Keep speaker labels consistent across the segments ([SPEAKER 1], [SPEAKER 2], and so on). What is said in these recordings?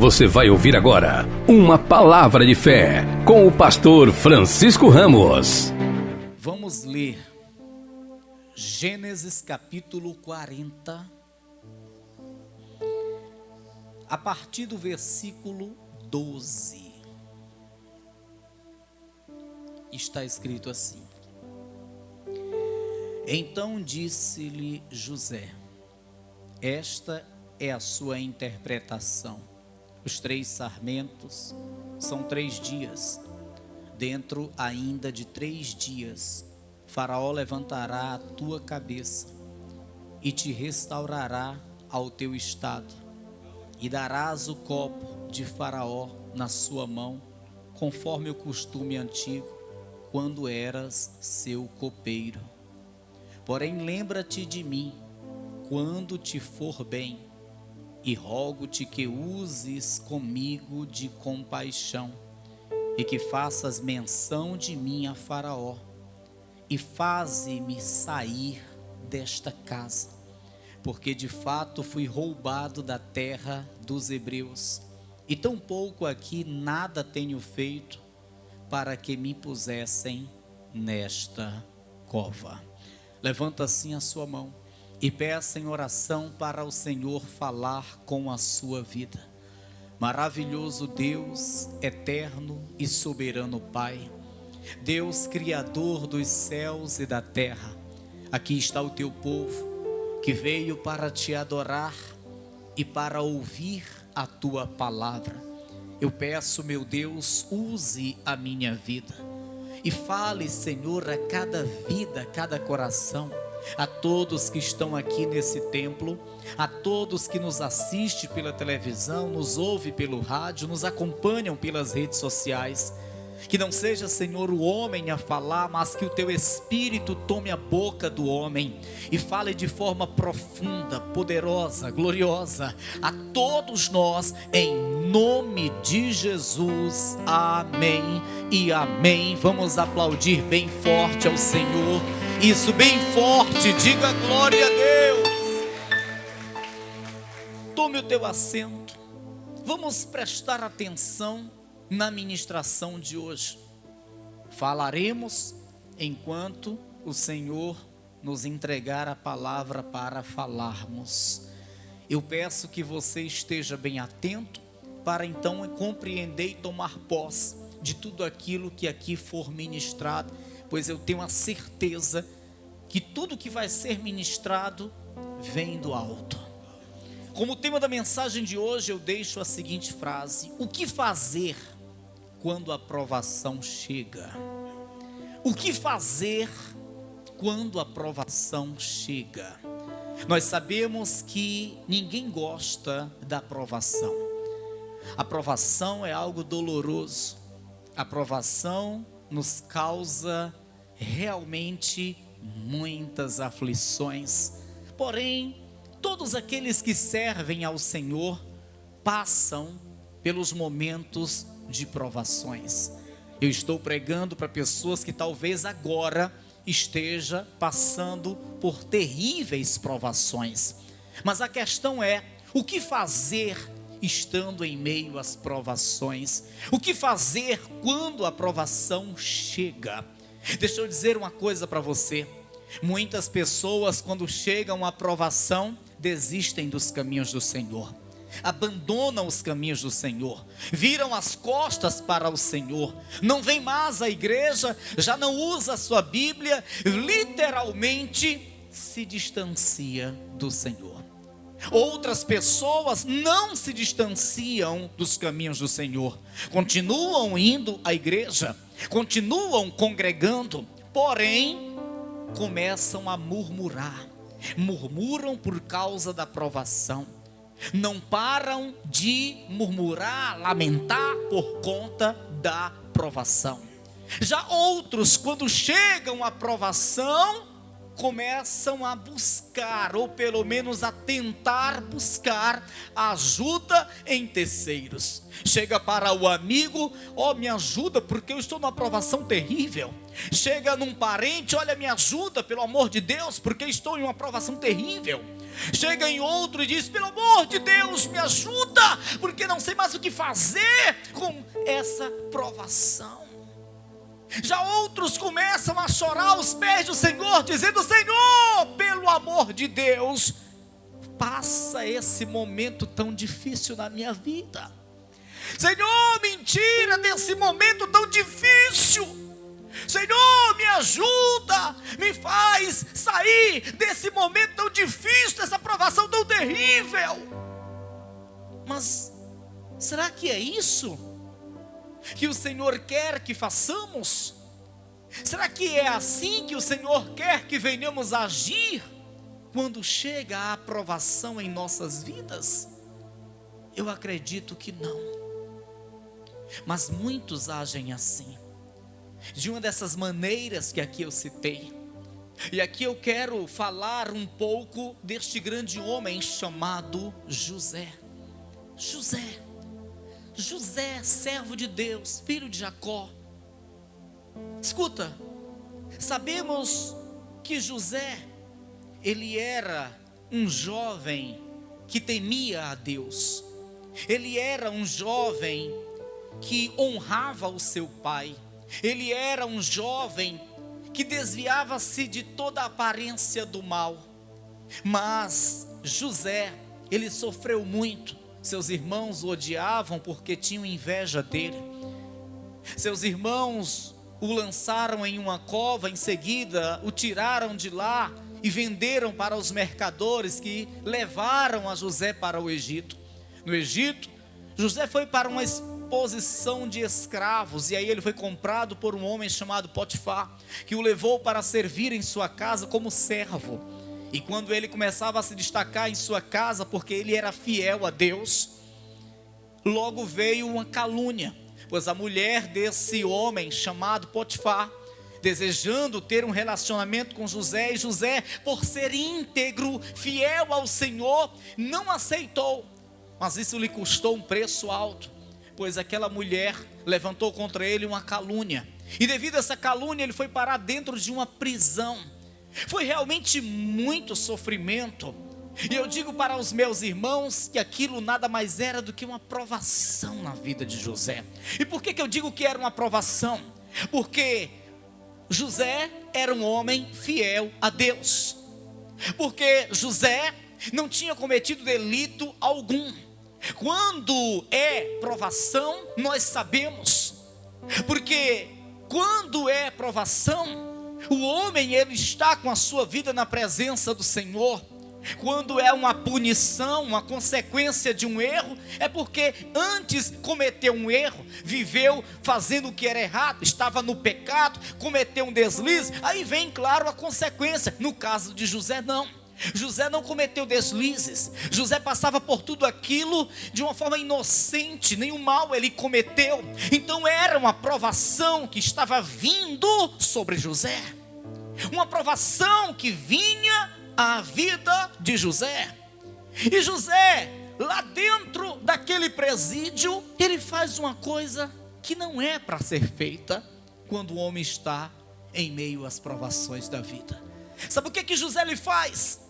[SPEAKER 1] Você vai ouvir agora uma palavra de fé com o pastor Francisco Ramos.
[SPEAKER 2] Vamos ler Gênesis capítulo 40, a partir do versículo 12. Está escrito assim: Então disse-lhe José: Esta é a sua interpretação. Os 3 sarmentos são 3 dias. Dentro ainda de 3 dias, Faraó levantará a tua cabeça e te restaurará ao teu estado, e darás o copo de Faraó na sua mão, conforme o costume antigo, quando eras seu copeiro. Porém, lembra-te de mim, quando te for bem, e rogo-te que uses comigo de compaixão, e que faças menção de mim a Faraó, e faze-me sair desta casa, porque de fato fui roubado da terra dos hebreus, e tampouco aqui nada tenho feito para que me pusessem nesta cova. Levanta assim a sua mão e peça em oração para o Senhor falar com a sua vida. Maravilhoso Deus, eterno e soberano Pai, Deus criador dos céus e da terra, aqui está o teu povo que veio para te adorar e para ouvir a tua palavra. Eu peço, meu Deus, use a minha vida e fale, Senhor, a cada vida, a cada coração, a todos que estão aqui nesse templo, a todos que nos assistem pela televisão, nos ouvem pelo rádio, nos acompanham pelas redes sociais. Que não seja, Senhor, o homem a falar, mas que o teu Espírito tome a boca do homem e fale de forma profunda, poderosa, gloriosa a todos nós, em nome de Jesus. Amém e amém. Vamos aplaudir bem forte ao Senhor. Isso, bem forte, diga glória a Deus. Tome o teu assento. Vamos prestar atenção na ministração de hoje. Falaremos enquanto o Senhor nos entregar a palavra para falarmos. Eu peço que você esteja bem atento para então compreender e tomar posse de tudo aquilo que aqui for ministrado, pois eu tenho a certeza que tudo que vai ser ministrado vem do alto. Como tema da mensagem de hoje, eu deixo a seguinte frase: o que fazer quando a provação chega? O que fazer quando a provação chega? Nós sabemos que ninguém gosta da provação. A provação é algo doloroso. A provação nos causa realmente muitas aflições. Porém, todos aqueles que servem ao Senhor passam pelos momentos de provações. Eu estou pregando para pessoas que talvez agora esteja passando por terríveis provações. Mas a questão é: o que fazer estando em meio às provações? O que fazer quando a provação chega? Deixa eu dizer uma coisa para você. Muitas pessoas, quando chegam à provação, desistem dos caminhos do Senhor, abandonam os caminhos do Senhor, viram as costas para o Senhor, não vem mais à igreja, já não usa a sua Bíblia, literalmente se distancia do Senhor. Outras pessoas não se distanciam dos caminhos do Senhor, continuam indo à igreja, continuam congregando, porém começam a murmurar, murmuram por causa da provação, não param de murmurar, lamentar por conta da provação. Já outros, quando chegam à provação, começam a buscar, ou pelo menos a tentar buscar ajuda em terceiros. Chega para o amigo: ó, me ajuda porque eu estou numa provação terrível. Chega num parente: olha, me ajuda pelo amor de Deus porque estou em uma provação terrível. Chega em outro e diz: pelo amor de Deus, me ajuda, porque não sei mais o que fazer com essa provação. Já outros começam a chorar aos pés do Senhor, dizendo: Senhor, pelo amor de Deus, passa esse momento tão difícil na minha vida. Senhor, me tira desse momento tão difícil. Senhor, me ajuda, me faz sair desse momento tão difícil, dessa provação tão terrível. Mas será que é isso que o Senhor quer que façamos? Será que é assim que o Senhor quer que venhamos a agir quando chega a aprovação em nossas vidas? Eu acredito que não. Mas muitos agem assim, de uma dessas maneiras que aqui eu citei. E aqui eu quero falar um pouco deste grande homem chamado José. José, servo de Deus, filho de Jacó. Escuta, sabemos que José, ele era um jovem que temia a Deus. Ele era um jovem que honrava o seu pai. Ele era um jovem que desviava-se de toda a aparência do mal. Mas José, ele sofreu muito. Seus irmãos o odiavam porque tinham inveja dele. Seus irmãos o lançaram em uma cova, em seguida o tiraram de lá e venderam para os mercadores que levaram a José para o Egito. No Egito, José foi para uma exposição de escravos, e aí ele foi comprado por um homem chamado Potifar, que o levou para servir em sua casa como servo. E quando ele começava a se destacar em sua casa, porque ele era fiel a Deus, logo veio uma calúnia, pois a mulher desse homem chamado Potifar, desejando ter um relacionamento com José, e José, por ser íntegro, fiel ao Senhor, não aceitou. Mas isso lhe custou um preço alto, pois aquela mulher levantou contra ele uma calúnia, e devido a essa calúnia ele foi parar dentro de uma prisão. Foi realmente muito sofrimento. E eu digo para os meus irmãos que aquilo nada mais era do que uma provação na vida de José. E por que eu digo que era uma provação? Porque José era um homem fiel a Deus. Porque José não tinha cometido delito algum. Quando é provação, nós sabemos. Porque quando é provação, o homem, ele está com a sua vida na presença do Senhor. Quando é uma punição, uma consequência de um erro, é porque antes cometeu um erro, viveu fazendo o que era errado, estava no pecado, cometeu um deslize, aí vem claro a consequência. No caso de José, não. José não cometeu deslizes. José passava por tudo aquilo de uma forma inocente, nenhum mal ele cometeu. Então era uma provação que estava vindo sobre José, uma provação que vinha à vida de José. E José, lá dentro daquele presídio, ele faz uma coisa que não é para ser feita quando o homem está em meio às provações da vida. Sabe o que José lhe faz?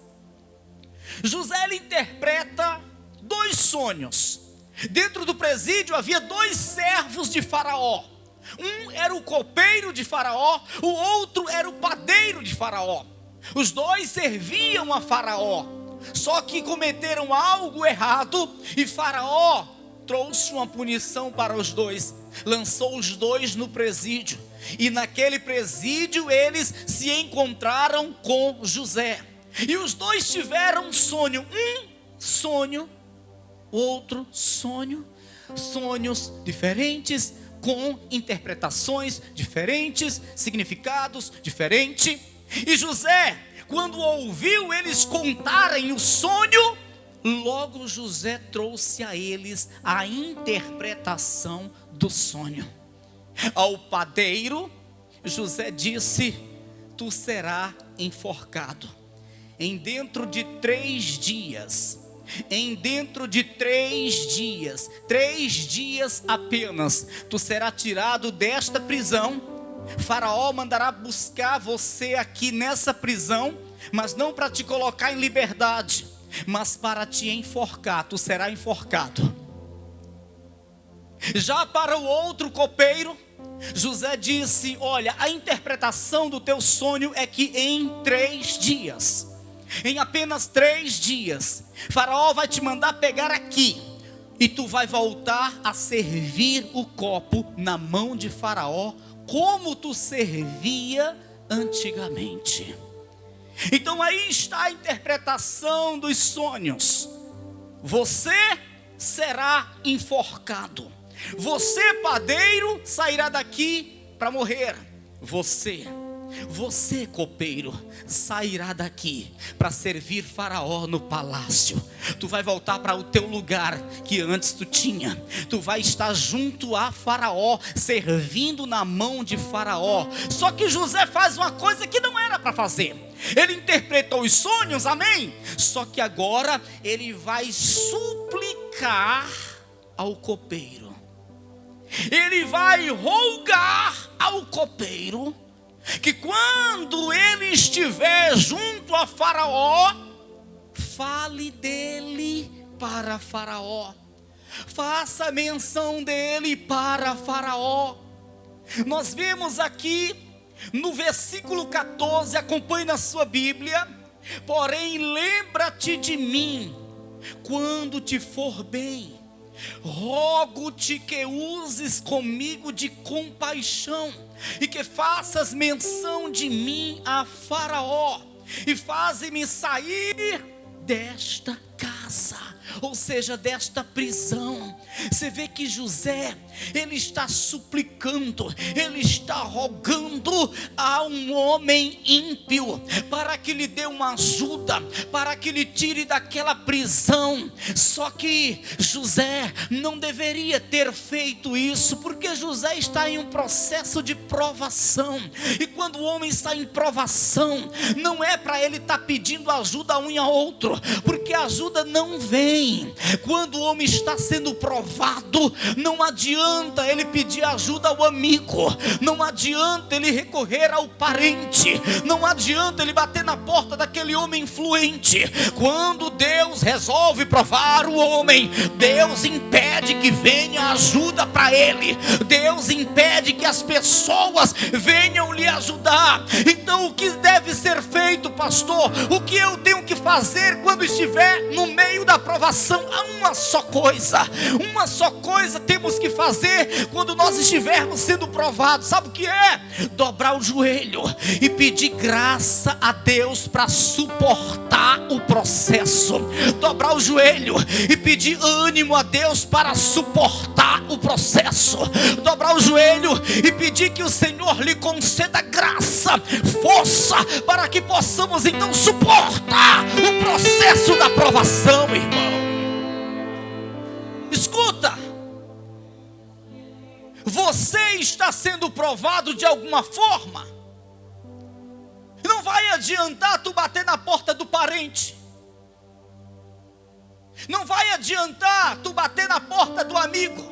[SPEAKER 2] José, ele interpreta 2 sonhos. Dentro do presídio havia 2 servos de Faraó. Um era o copeiro de Faraó, o outro era o padeiro de Faraó. Os 2 serviam a Faraó, só que cometeram algo errado, e Faraó trouxe uma punição para os 2, lançou os 2 no presídio, e naquele presídio eles se encontraram com José, e os 2 tiveram um sonho, outro sonho, sonhos diferentes, com interpretações diferentes, significados diferentes. E José, quando ouviu eles contarem o sonho, logo José trouxe a eles a interpretação do sonho. Ao padeiro, José disse: tu serás enforcado em dentro de 3 dias. Em dentro de 3 dias, 3 dias apenas, tu serás tirado desta prisão. Faraó mandará buscar você aqui nessa prisão, mas não para te colocar em liberdade, mas para te enforcar. Tu será enforcado. Já para o outro copeiro, José disse: olha, a interpretação do teu sonho é que em 3 dias, em apenas 3 dias, Faraó vai te mandar pegar aqui, e tu vai voltar a servir o copo na mão de Faraó, como tu servia antigamente. Então aí está a interpretação dos sonhos. Você será enforcado. Você, padeiro, sairá daqui para morrer. Você, copeiro, sairá daqui para servir Faraó no palácio. Tu vai voltar para o teu lugar que antes tu tinha. Tu vai estar junto a Faraó, servindo na mão de Faraó. Só que José faz uma coisa que não era para fazer. Ele interpretou os sonhos, amém? Só que agora ele vai suplicar ao copeiro. Ele vai rogar ao copeiro que quando ele estiver junto a Faraó, fale dele para Faraó, faça menção dele para Faraó. Nós vemos aqui no versículo 14, acompanhe na sua Bíblia: porém lembra-te de mim quando te for bem, rogo-te que uses comigo de compaixão, e que faças menção de mim a Faraó, e faze-me sair desta casa, ou seja, desta prisão. Você vê que José, ele está suplicando, ele está rogando a um homem ímpio para que lhe dê uma ajuda, para que lhe tire daquela prisão. Só que José não deveria ter feito isso, porque José está em um processo de provação, e quando o homem está em provação, não é para ele estar pedindo ajuda a um e a outro, porque a ajuda não vem. Quando o homem está sendo provado, não adianta ele pedir ajuda ao amigo, não adianta ele recorrer ao parente, não adianta ele bater na porta daquele homem influente. Quando Deus resolve provar o homem, Deus impede que venha ajuda para ele, Deus impede que as pessoas venham lhe ajudar. Então o que deve ser feito, pastor? O que eu tenho que fazer quando estiver no meio da provação? Há uma só coisa temos que fazer quando nós estivermos sendo provados. Sabe o que é? Dobrar o joelho e pedir graça a Deus para suportar o processo. Dobrar o joelho e pedir ânimo a Deus para suportar o processo. Dobrar o joelho e pedir que o Senhor lhe conceda graça, força, para que possamos então suportar o processo da provação, irmão. Escuta, você está sendo provado de alguma forma. Não vai adiantar tu bater na porta do parente, não vai adiantar tu bater na porta do amigo.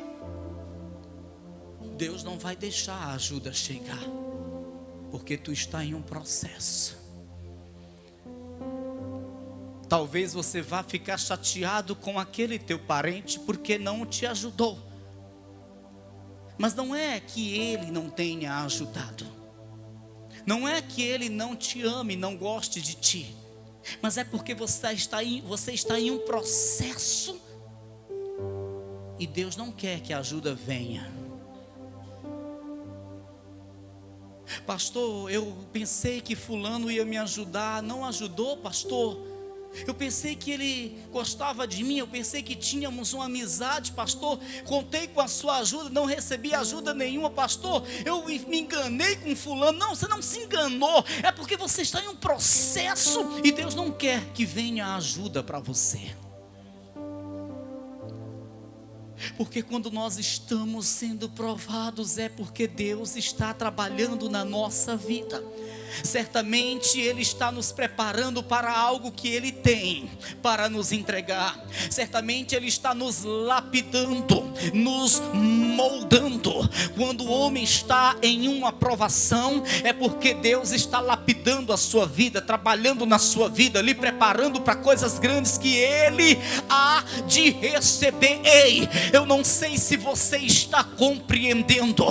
[SPEAKER 2] Deus não vai deixar a ajuda chegar, porque tu está em um processo. Talvez você vá ficar chateado com aquele teu parente porque não te ajudou. Mas não é que ele não tenha ajudado, não é que ele não te ame, não goste de ti, mas é porque você está em um processo, e Deus não quer que a ajuda venha. Pastor, eu pensei que fulano ia me ajudar, não ajudou, pastor. Eu pensei que ele gostava de mim, eu pensei que tínhamos uma amizade, pastor. Contei com a sua ajuda, não recebi ajuda nenhuma, pastor. Eu me enganei com fulano. Não, você não se enganou, é porque você está em um processo e Deus não quer que venha ajuda para você. Porque quando nós estamos sendo provados, é porque Deus está trabalhando na nossa vida. Certamente Ele está nos preparando para algo que Ele tem para nos entregar. Certamente Ele está nos lapidando, nos moldando. Quando o homem está em uma provação, é porque Deus está lapidando lapidando a sua vida, trabalhando na sua vida, lhe preparando para coisas grandes que Ele há de receber. Ei, eu não sei se você está compreendendo,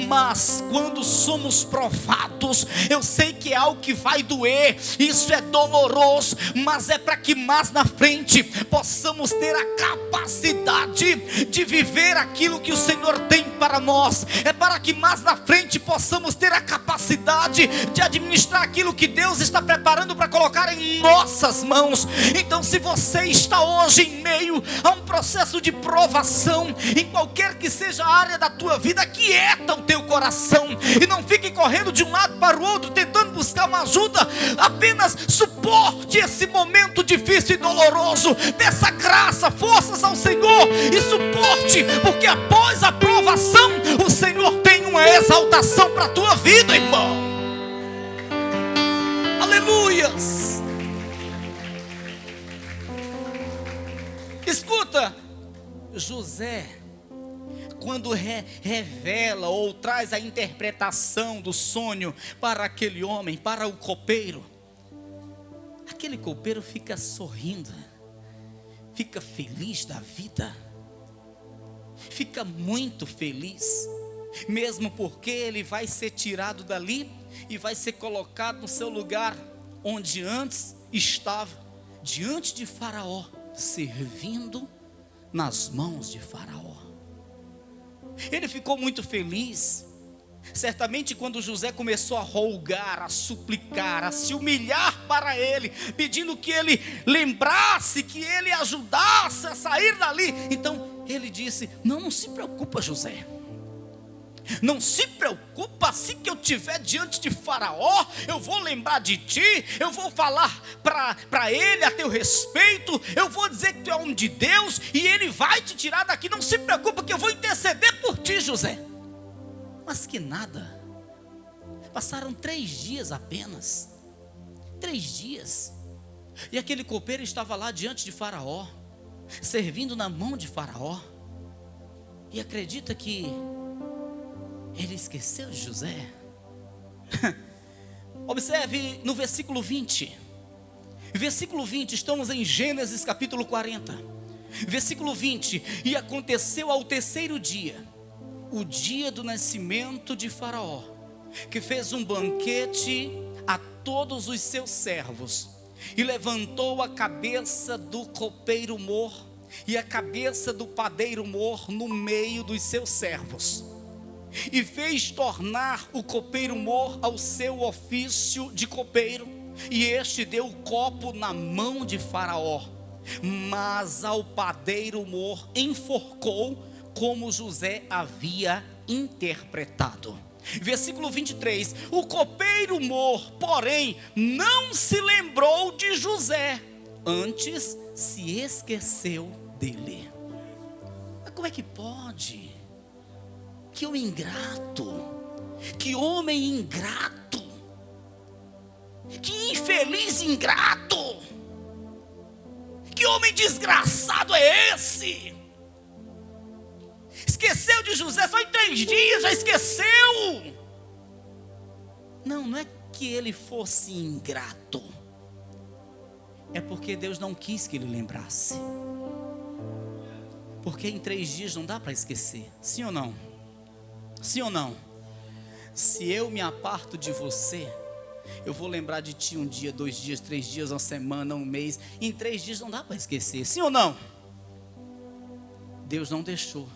[SPEAKER 2] mas quando somos provados, eu sei que é algo que vai doer, isso é doloroso, mas é para que mais na frente possamos ter a capacidade de viver aquilo que o Senhor tem para nós. É para que mais na frente possamos ter a capacidade de administrar aquilo que Deus está preparando para colocar em nossas mãos. Então, se você está hoje em meio a um processo de provação, em qualquer que seja a área da tua vida, aquieta o teu coração e não fique correndo de um lado para o outro tentando buscar uma ajuda. Apenas suporte esse momento difícil e doloroso, peça graça, forças ao Senhor e suporte, porque após a provação o Senhor tem uma exaltação para a tua vida, irmão. Aleluias. Escuta, José, quando revela ou traz a interpretação do sonho para aquele homem, para o copeiro, aquele copeiro fica sorrindo, fica feliz da vida, fica muito feliz, mesmo porque ele vai ser tirado dali e vai ser colocado no seu lugar, onde antes estava, diante de Faraó, servindo nas mãos de Faraó. Ele ficou muito feliz. Certamente quando José começou a rogar, a suplicar, a se humilhar para ele, pedindo que ele lembrasse, que ele ajudasse a sair dali, então ele disse: não se preocupa, José, não se preocupa, assim que eu estiver diante de Faraó, eu vou lembrar de ti, eu vou falar para ele a teu respeito, eu vou dizer que tu é homem de Deus e ele vai te tirar daqui. Não se preocupa que eu vou interceder por ti, José. Mas que nada, passaram 3 dias apenas, 3 dias, e aquele copeiro estava lá diante de Faraó, servindo na mão de Faraó, e acredita que ele esqueceu de José? Observe no versículo 20. Versículo 20, estamos em Gênesis capítulo 40. Versículo 20: e aconteceu ao 3º dia, o dia do nascimento de Faraó, que fez um banquete a todos os seus servos, e levantou a cabeça do copeiro mor e a cabeça do padeiro mor no meio dos seus servos, e fez tornar o copeiro mor ao seu ofício de copeiro, e este deu o copo na mão de Faraó, mas ao padeiro mor enforcou, como José havia interpretado. Versículo 23: o copeiro mor, porém, não se lembrou de José, antes se esqueceu dele. Mas como é que pode? Que homem ingrato, que homem ingrato, que infeliz ingrato, que homem desgraçado é esse? Esqueceu de José só em 3 dias, já esqueceu. Não é que ele fosse ingrato, é porque Deus não quis que ele lembrasse. Porque em 3 dias não dá para esquecer, sim ou não? Sim ou não? Se eu me aparto de você, eu vou lembrar de ti 1 dia, 2 dias, 3 dias, 1 semana, 1 mês. Em 3 dias não dá para esquecer, sim ou não? Deus não deixou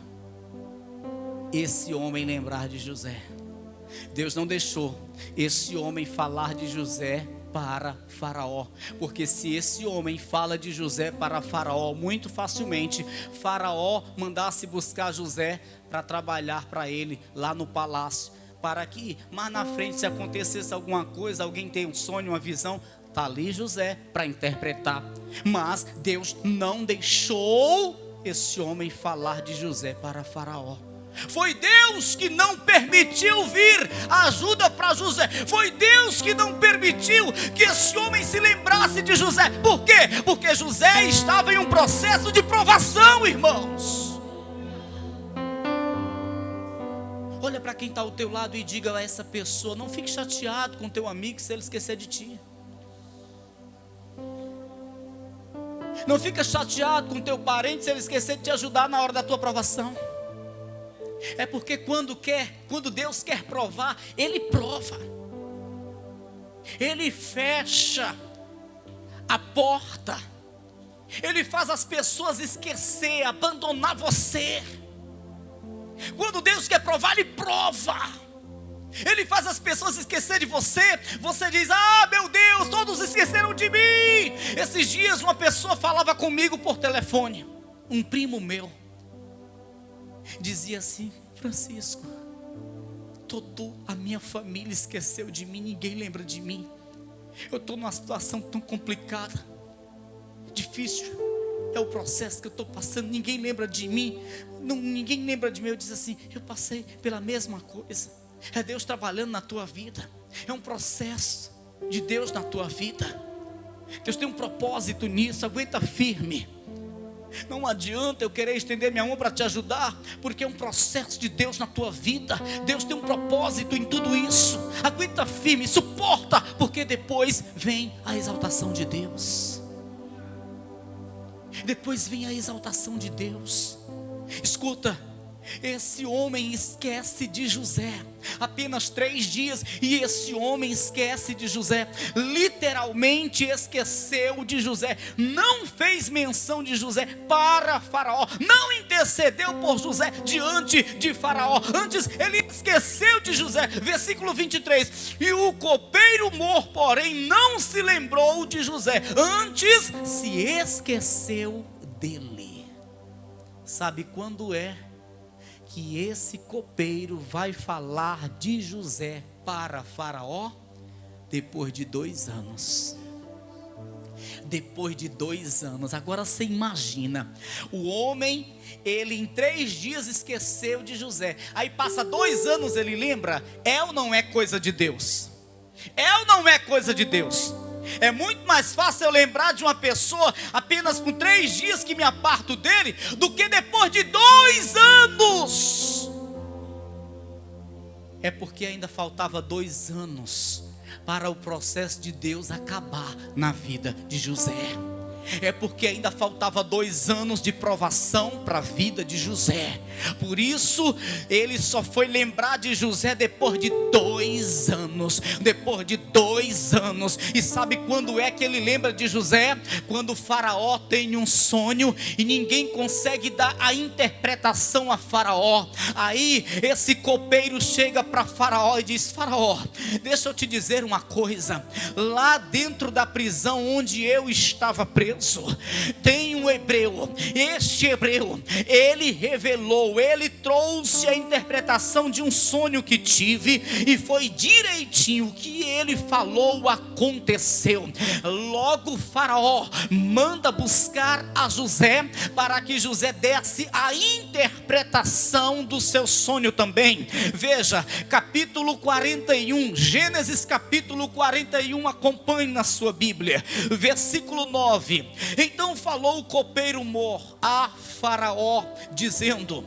[SPEAKER 2] esse homem lembrar de José. Deus não deixou esse homem falar de José para Faraó, porque se esse homem fala de José para Faraó, muito facilmente Faraó mandasse buscar José para trabalhar para ele lá no palácio, para que mais na frente, se acontecesse alguma coisa, alguém tem um sonho, uma visão, está ali José para interpretar. Mas Deus não deixou esse homem falar de José para Faraó. Foi Deus que não permitiu vir a ajuda para José. Foi Deus que não permitiu que esse homem se lembrasse de José. Por quê? Porque José estava em um processo de provação, irmãos. Olha para quem está ao teu lado e diga a essa pessoa: não fique chateado com teu amigo se ele esquecer de ti. Não fica chateado com teu parente se ele esquecer de te ajudar na hora da tua provação. É porque quando Deus quer provar, Ele prova. Ele fecha a porta. Ele faz as pessoas esquecer, abandonar você. Quando Deus quer provar, Ele prova. Ele faz as pessoas esquecer de você. Você diz: ah, meu Deus, todos esqueceram de mim. Esses dias uma pessoa falava comigo por telefone. Um primo meu dizia assim: Francisco, toda a minha família esqueceu de mim, ninguém lembra de mim. Eu estou numa situação tão complicada, difícil, é o processo que eu estou passando, ninguém lembra de mim, ninguém lembra de mim. Eu disse assim: eu passei pela mesma coisa. É Deus trabalhando na tua vida, é um processo de Deus na tua vida. Deus tem um propósito nisso, aguenta firme. Não adianta eu querer estender minha mão para te ajudar, porque é um processo de Deus na tua vida. Deus tem um propósito em tudo isso. Aguenta firme, suporta, porque depois vem a exaltação de Deus. Depois vem a exaltação de Deus. Escuta, esse homem esquece de José. Apenas 3 dias e esse homem esquece de José. Literalmente esqueceu de José. Não fez menção de José para Faraó. Não intercedeu por José diante de Faraó. Antes ele esqueceu de José. Versículo 23. E o copeiro mor, porém, não se lembrou de José. Antes se esqueceu dele. Sabe quando é que esse copeiro vai falar de José para Faraó? Depois de 2 anos. Depois de 2 anos. Agora você imagina, o homem, ele em 3 dias esqueceu de José. Aí passa 2 anos, ele lembra? É ou não é coisa de Deus? É ou não é coisa de Deus? É muito mais fácil eu lembrar de uma pessoa apenas com 3 dias que me aparto dele, do que depois de 2 anos. É porque ainda faltava 2 anos para o processo de Deus acabar na vida de José. É porque ainda faltava 2 anos de provação para a vida de José. Por isso ele só foi lembrar de José depois de 2 anos. Depois de 2 anos. E sabe quando é que ele lembra de José? Quando o Faraó tem um sonho e ninguém consegue dar a interpretação a Faraó. Aí esse copeiro chega para Faraó e diz: Faraó, deixa eu te dizer uma coisa. Lá dentro da prisão onde eu estava preso, tem um hebreu. Este hebreu, ele revelou, ele trouxe a interpretação de um sonho que tive, e foi direitinho o que ele falou, aconteceu. Logo Faraó manda buscar a José, para que José desse a interpretação do seu sonho também. Veja, capítulo 41, Gênesis capítulo 41, acompanhe na sua Bíblia, versículo 9. Então falou o copeiro mor a Faraó, dizendo: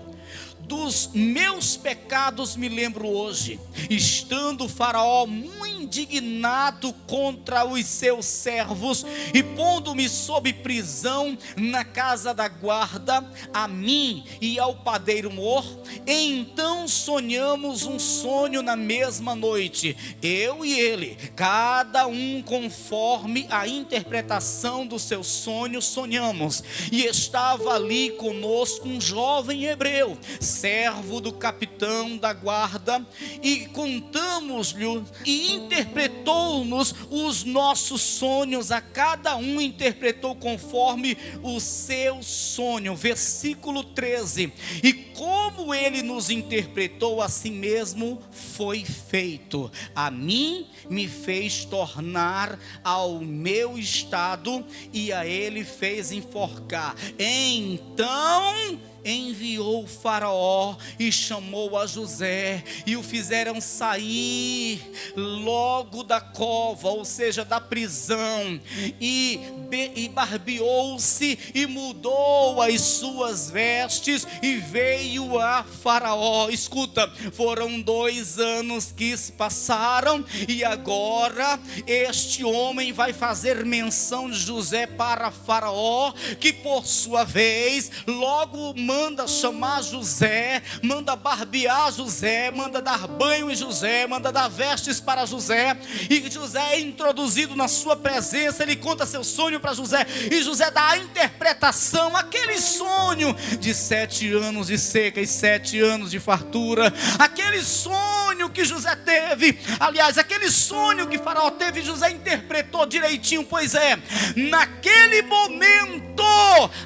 [SPEAKER 2] dos meus pecados me lembro hoje, estando Faraó muito indignado contra os seus servos, e pondo-me sob prisão na casa da guarda, a mim e ao padeiro mor. Então sonhamos um sonho na mesma noite, eu e ele, cada um conforme a interpretação do seu sonho sonhamos. E estava ali conosco um jovem hebreu, servo do capitão da guarda, e contamos-lhe, e interpretou-nos os nossos sonhos, a cada um interpretou conforme o seu sonho. Versículo 13. E como ele nos interpretou, assim mesmo foi feito. A mim me fez tornar ao meu estado, e a ele fez enforcar. Então enviou o Faraó e chamou a José e o fizeram sair logo da cova, ou seja, da prisão, e barbeou-se e mudou as suas vestes e veio a Faraó. Escuta, foram 2 anos que se passaram e agora este homem vai fazer menção de José para Faraó, que por sua vez logo manda chamar José, manda barbear José, manda dar banho em José, manda dar vestes para José, e José é introduzido na sua presença. Ele conta seu sonho para José e José dá a interpretação, aquele sonho de 7 anos de seca e 7 anos de fartura, aquele sonho que José teve, aliás, aquele sonho que Faraó teve, José interpretou direitinho. Pois é, naquele momento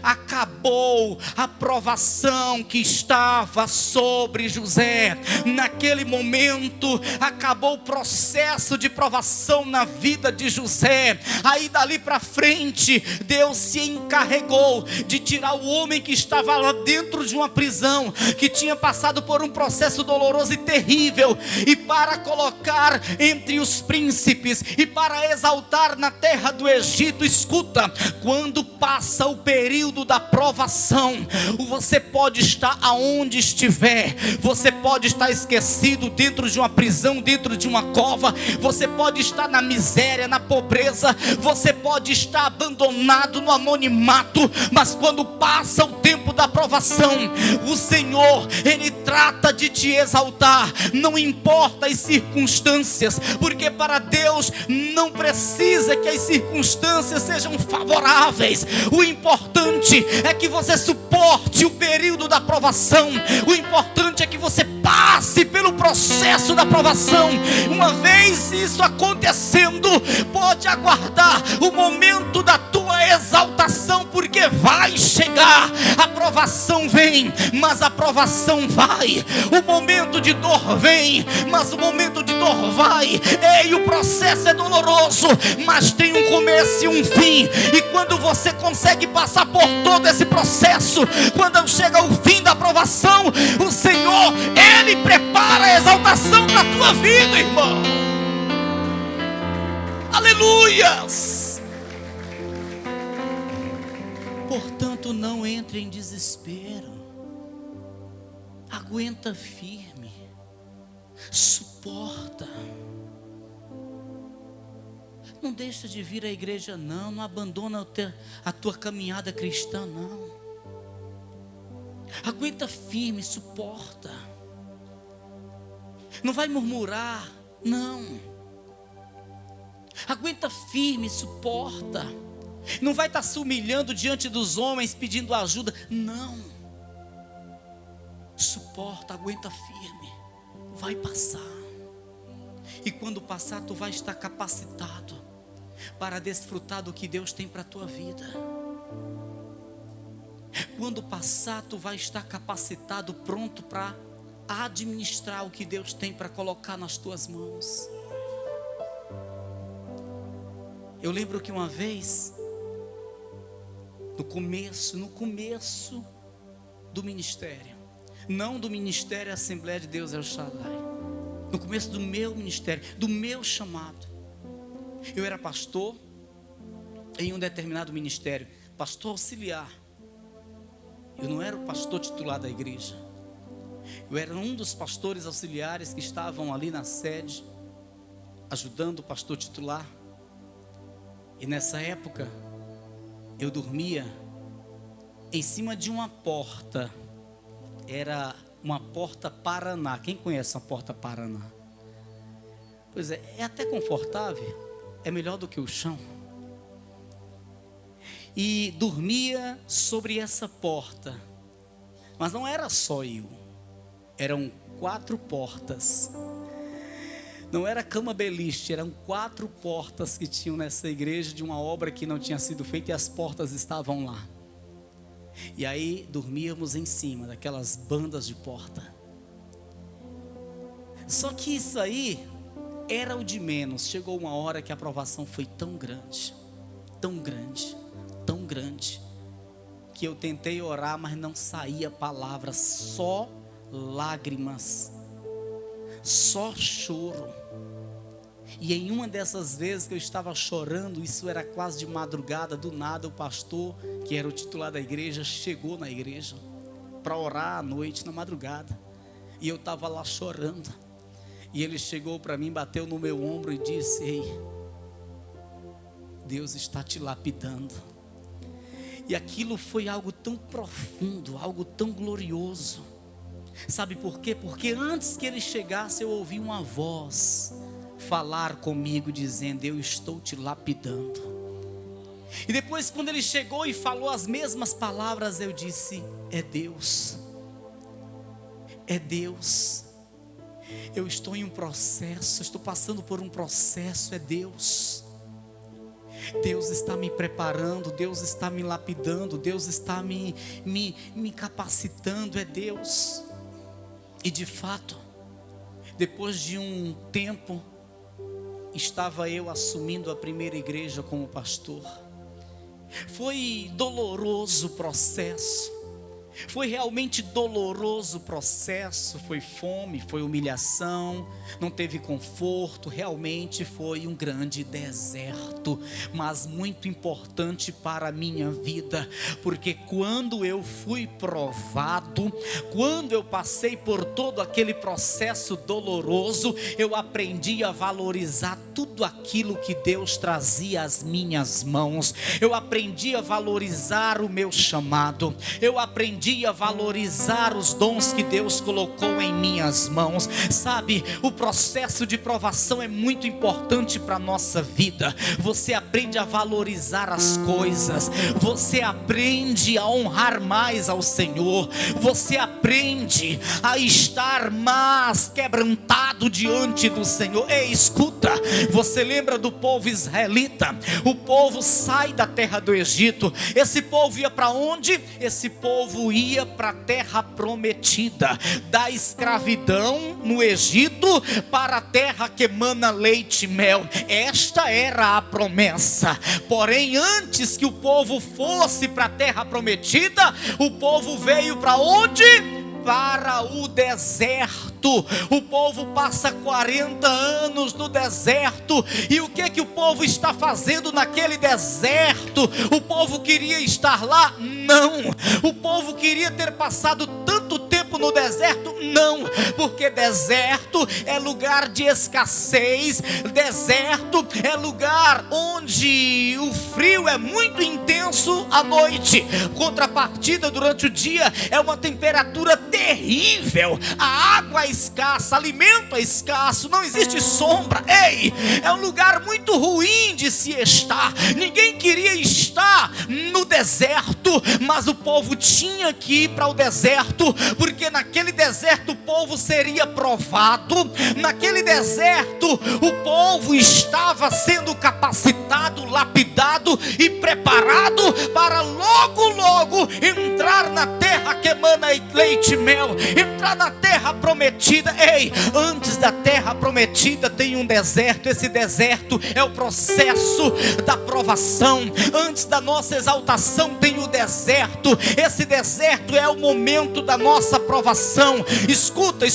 [SPEAKER 2] acabou a provação que estava sobre José. Naquele momento acabou o processo de provação na vida de José. Aí dali para frente, Deus se encarregou de tirar o homem que estava lá dentro de uma prisão, que tinha passado por um processo doloroso e terrível, e para colocar entre os príncipes e para exaltar na terra do Egito. Escuta, quando passa o período da provação, você pode estar aonde estiver, você pode estar esquecido dentro de uma prisão, dentro de uma cova, você pode estar na miséria, na pobreza, você pode estar abandonado no anonimato, mas quando passa o tempo da provação, o Senhor, Ele trata de te exaltar, não importa as circunstâncias, porque para Deus não precisa que as circunstâncias sejam favoráveis. O importante é que você suporte o período da provação. O importante é que você passe pelo processo da provação. Uma vez isso acontecendo, pode aguardar o momento da tua exaltação, porque vai chegar. A provação vem, mas a provação vai. O momento de dor vem, mas o momento de dor vai. E o processo é doloroso, mas tem um começo e um fim. E quando você consegue passar por todo esse processo, quando chega o fim da provação, o Senhor, Ele prepara a exaltação na tua vida, irmão. Aleluias! Portanto, não entre em desespero. Aguenta firme. Suporta. Não deixa de vir à igreja não. Não abandona a tua caminhada cristã não. Aguenta firme, suporta. Não vai murmurar, não. Aguenta firme, suporta. Não vai estar se humilhando diante dos homens pedindo ajuda, não. Suporta, aguenta firme. Vai passar. E quando passar, tu vai estar capacitado para desfrutar do que Deus tem para a tua vida. Quando passar, tu vai estar capacitado, pronto para administrar o que Deus tem para colocar nas tuas mãos. Eu lembro que uma vez, no começo do ministério, não do ministério Assembleia de Deus El Shaddai, no começo do meu ministério, do meu chamado, eu era pastor em um determinado ministério, pastor auxiliar. Eu não era o pastor titular da igreja, eu era um dos pastores auxiliares que estavam ali na sede, ajudando o pastor titular. E nessa época, eu dormia em cima de uma porta. Era uma porta Paraná. Quem conhece uma porta Paraná? Pois é, é até confortável. É melhor do que o chão. E dormia sobre essa porta. Mas não era só eu. Eram 4 portas. Não era cama beliche, eram 4 portas que tinham nessa igreja de uma obra que não tinha sido feita e as portas estavam lá. E aí dormíamos em cima daquelas bandas de porta. Só que isso aí era o de menos. Chegou uma hora que a provação foi tão grande, que eu tentei orar, mas não saía palavra, só lágrimas, só choro. E em uma dessas vezes que eu estava chorando, isso era quase de madrugada, do nada o pastor, que era o titular da igreja, chegou na igreja para orar à noite, na madrugada. E eu estava lá chorando. E ele chegou para mim, bateu no meu ombro e disse: ei, Deus está te lapidando. E aquilo foi algo tão profundo, algo tão glorioso. Sabe por quê? Porque antes que ele chegasse, eu ouvi uma voz falar comigo dizendo: eu estou te lapidando. E depois, quando ele chegou e falou as mesmas palavras, eu disse: é Deus, é Deus. Eu estou em um processo, estou passando por um processo, é Deus. Deus está me preparando, Deus está me lapidando, Deus está me capacitando, é Deus. E de fato, depois de um tempo, estava eu assumindo a primeira igreja como pastor. Foi doloroso o processo. Foi realmente doloroso o processo, foi fome, foi humilhação, não teve conforto, realmente foi um grande deserto, mas muito importante para a minha vida, porque quando eu fui provado, quando eu passei por todo aquele processo doloroso, eu aprendi a valorizar tudo aquilo que Deus trazia às minhas mãos, eu aprendi a valorizar o meu chamado, eu aprendi a valorizar os dons que Deus colocou em minhas mãos. Sabe, o processo de provação é muito importante para a nossa vida. Você aprende a valorizar as coisas, você aprende a honrar mais ao Senhor, você aprende a estar mais quebrantado diante do Senhor. Ei, escuta, você lembra do povo israelita? O povo sai da terra do Egito. Esse povo ia para onde? Esse povo ia para a terra prometida, da escravidão no Egito para a terra que emana leite e mel. Esta era a promessa. Porém, antes que o povo fosse para a terra prometida, o povo veio para onde? Para o deserto. O povo passa 40 anos no deserto. E o que o povo está fazendo naquele deserto? O povo queria estar lá? Não. O povo queria ter passado tanto tempo no deserto? Não. Porque deserto é lugar de escassez. Deserto é lugar onde o frio é muito intenso à noite. Contrapartida, durante o dia é uma temperatura terrível. A água é escassa, alimento é escasso, não existe sombra. Ei, é um lugar muito ruim de se estar. Ninguém queria estar no deserto, mas o povo tinha que ir para o deserto, porque naquele deserto o povo seria provado. Naquele deserto o povo estava sendo capacitado, lapidado e preparado para logo entrar na terra que emana leite e mel, entrar na terra prometida. Ei, antes da terra prometida tem um deserto. Esse deserto é o processo da provação. Antes da nossa exaltação tem o deserto. Esse deserto é o momento da nossa provação. Escuta,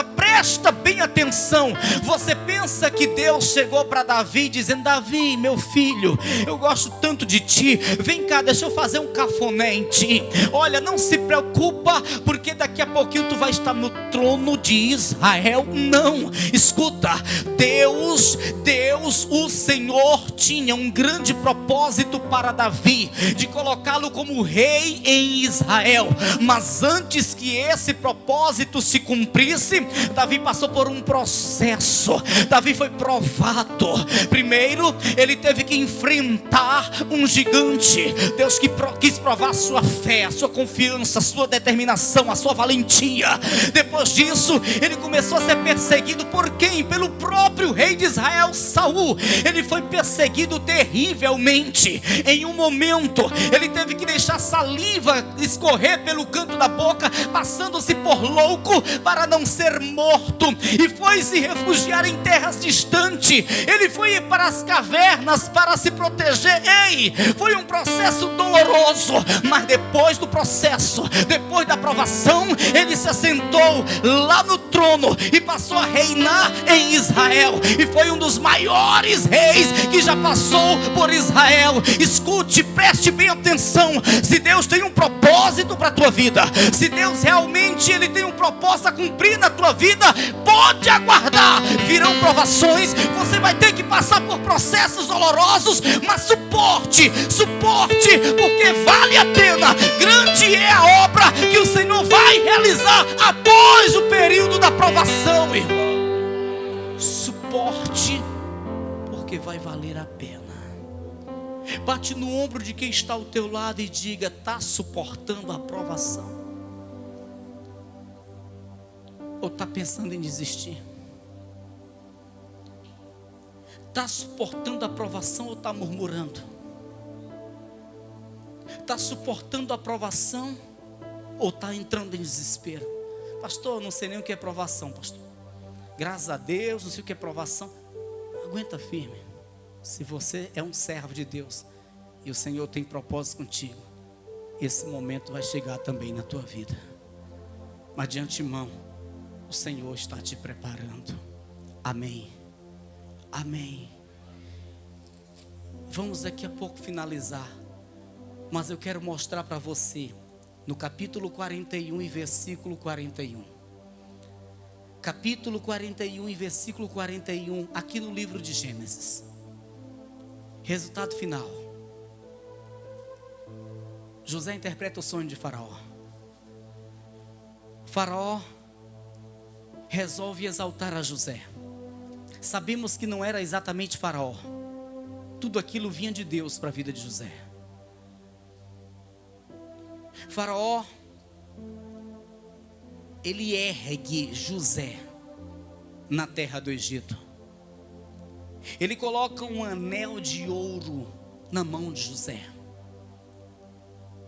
[SPEAKER 2] presta bem atenção. Você pensa que Deus chegou para Davi dizendo: Davi, meu filho, eu gosto tanto de ti, vem cá, deixa eu fazer um cafuné em ti. Olha, não se preocupa, porque daqui a pouquinho tu vai estar no trono de Israel. Não, escuta, Deus, o Senhor tinha um grande propósito para Davi, de colocá-lo como rei em Israel. Mas antes que esse propósito se cumprisse, Davi passou por um processo. Davi foi provado. Primeiro, ele teve que enfrentar um gigante. Deus quis provar a sua fé, a sua confiança, a sua determinação, a sua valentia. Depois disso, ele começou a ser perseguido por quem? Pelo próprio rei de Israel, Saul. Ele foi perseguido terrivelmente. Em um momento, ele teve que deixar saliva escorrer pelo canto da boca, passando-se por louco para não ser morto. morto e foi se refugiar em terras distantes. Ele foi para as cavernas para se proteger. Ei, foi um processo doloroso, mas depois do processo, depois da provação, ele se assentou lá no trono e passou a reinar em Israel, e foi um dos maiores reis que já passou por Israel. Escute, preste bem atenção. Se Deus tem um propósito para a tua vida, se Deus realmente ele tem um propósito a cumprir na tua vida, pode aguardar. Virão provações, você vai ter que passar por processos dolorosos, mas suporte, porque vale a pena. Grande é a obra que o Senhor vai realizar após o período da provação, irmão. Suporte, porque vai valer a pena. Bate no ombro de quem está ao teu lado e diga: está suportando a provação? Ou está pensando em desistir? Está suportando a provação ou está murmurando? Está suportando a provação ou está entrando em desespero? Pastor, eu não sei nem o que é provação, pastor. Graças a Deus, não sei o que é provação. Aguenta firme. Se você é um servo de Deus e o Senhor tem propósito contigo, esse momento vai chegar também na tua vida. Mas de antemão, o Senhor está te preparando. Amém. Amém. Vamos daqui a pouco finalizar, mas eu quero mostrar para você no capítulo 41 e versículo 41. Capítulo 41 e versículo 41, aqui no livro de Gênesis. Resultado final. José interpreta o sonho de Faraó. Faraó resolve exaltar a José. Sabemos que não era exatamente Faraó. Tudo aquilo vinha de Deus para a vida de José. Faraó, ele ergue José na terra do Egito. Ele coloca um anel de ouro na mão de José.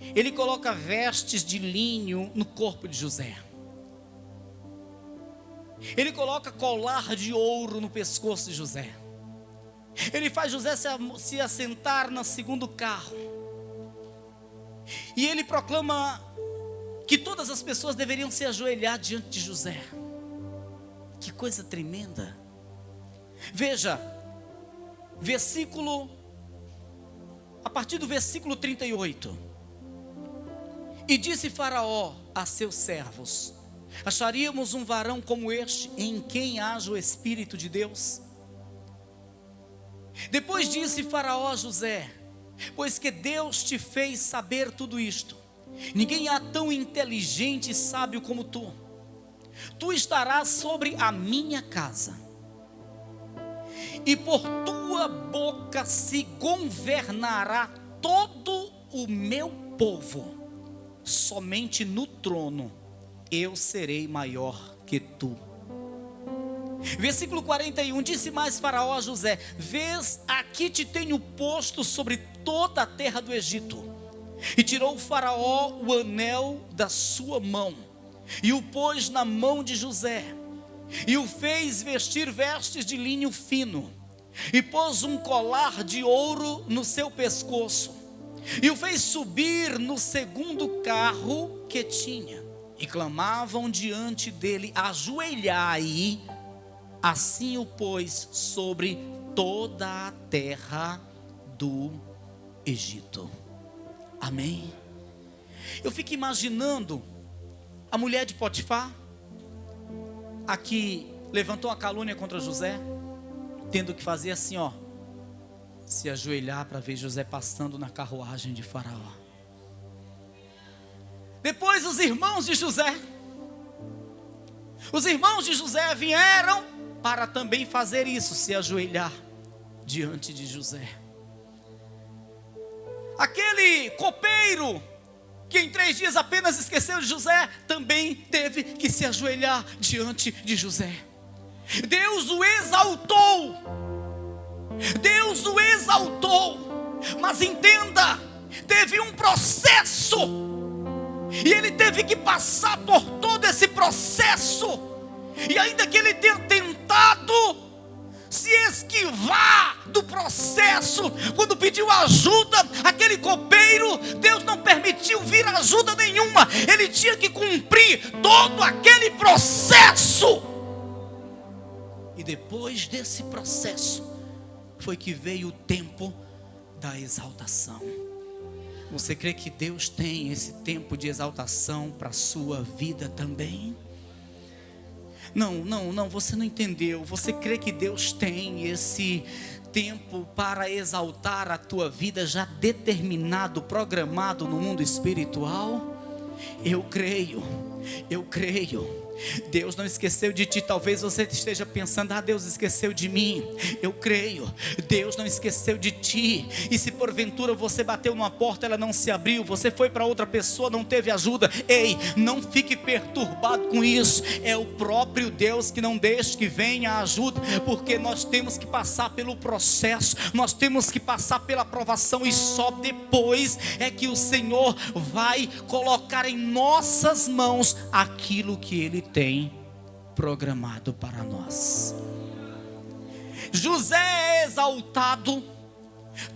[SPEAKER 2] Ele coloca vestes de linho no corpo de José. Ele coloca colar de ouro no pescoço de José. Ele faz José se assentar no segundo carro. E ele proclama que todas as pessoas deveriam se ajoelhar diante de José. Que coisa tremenda. Veja, a partir do versículo 38. E disse Faraó a seus servos: acharíamos um varão como este, em quem haja o Espírito de Deus? Depois disse Faraó a José: pois que Deus te fez saber tudo isto, ninguém há tão inteligente e sábio como tu. Tu estarás sobre a minha casa, e por tua boca se governará todo o meu povo. Somente no trono eu serei maior que tu. Versículo 41, disse mais Faraó a José: vês, aqui te tenho posto sobre toda a terra do Egito. E tirou o Faraó o anel da sua mão, e o pôs na mão de José, e o fez vestir vestes de linho fino, e pôs um colar de ouro no seu pescoço, e o fez subir no segundo carro que tinha, e clamavam diante dele: ajoelhai. Assim o pôs sobre toda a terra do Egito. Amém? Eu fico imaginando a mulher de Potifar, a que levantou a calúnia contra José, tendo que fazer assim, ó, se ajoelhar para ver José passando na carruagem de Faraó. Depois os irmãos de José vieram para também fazer isso, se ajoelhar diante de José. Aquele copeiro que em 3 dias apenas esqueceu de José, também teve que se ajoelhar diante de José. Deus o exaltou, mas entenda, teve um processo, e ele teve que passar por todo esse processo. E ainda que ele tenha tentado se esquivar do processo, quando pediu ajuda, aquele copeiro, Deus não permitiu vir ajuda nenhuma. Ele tinha que cumprir todo aquele processo. E depois desse processo, foi que veio o tempo da exaltação. Você crê que Deus tem esse tempo de exaltação para a sua vida também? Não, você não entendeu. Você crê que Deus tem esse tempo para exaltar a tua vida já determinado, programado no mundo espiritual? Eu creio. Deus não esqueceu de ti. Talvez você esteja pensando: Deus esqueceu de mim. Eu creio, Deus não esqueceu de ti. E se porventura você bateu numa porta, ela não se abriu, você foi para outra pessoa, não teve ajuda, ei, não fique perturbado com isso. É o próprio Deus que não deixa que venha a ajuda, porque nós temos que passar pelo processo, nós temos que passar pela provação, e só depois é que o Senhor vai colocar em nossas mãos aquilo que Ele tem programado para nós. José é exaltado.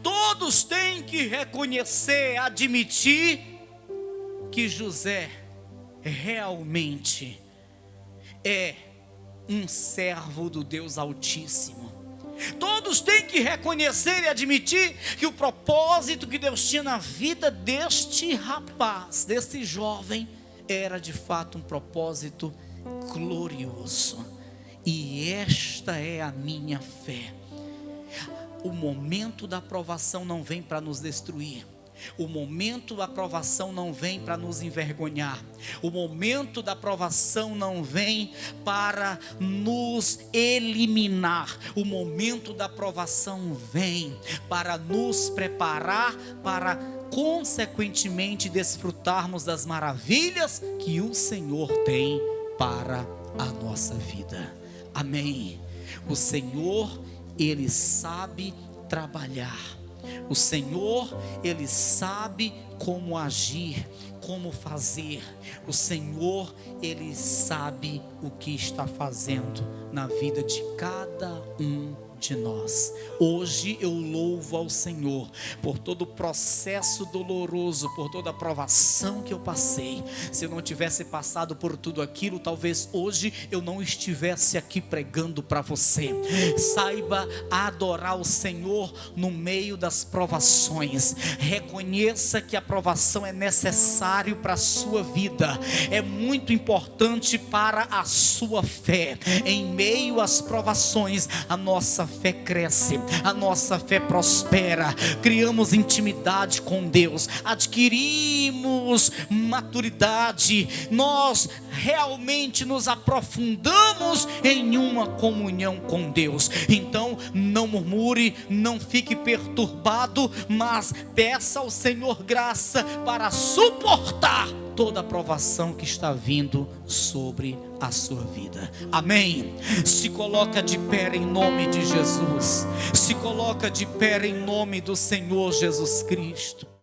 [SPEAKER 2] Todos têm que reconhecer, admitir que José realmente é um servo do Deus Altíssimo. Todos têm que reconhecer e admitir que o propósito que Deus tinha na vida deste rapaz, deste jovem, era de fato um propósito glorioso. E esta é a minha fé. O momento da provação não vem para nos destruir. O momento da provação não vem para nos envergonhar. O momento da provação não vem para nos eliminar. O momento da provação vem para nos preparar para, consequentemente, desfrutarmos das maravilhas que o Senhor tem para a nossa vida. Amém. O Senhor, Ele sabe trabalhar. O Senhor, Ele sabe como agir, como fazer. O Senhor, Ele sabe o que está fazendo na vida de cada um de nós. Hoje eu louvo ao Senhor por todo o processo doloroso, por toda a provação que eu passei. Se eu não tivesse passado por tudo aquilo, talvez hoje eu não estivesse aqui pregando para você. Saiba adorar o Senhor no meio das provações. Reconheça que a provação é necessário para a sua vida. É muito importante para a sua fé. Em meio às provações, a nossa fé cresce, a nossa fé prospera, criamos intimidade com Deus, adquirimos maturidade, nós realmente nos aprofundamos em uma comunhão com Deus. Então não murmure, não fique perturbado, mas peça ao Senhor graça para suportar toda a provação que está vindo sobre a sua vida. Amém. Se coloca de pé em nome de Jesus. Se coloca de pé em nome do Senhor Jesus Cristo.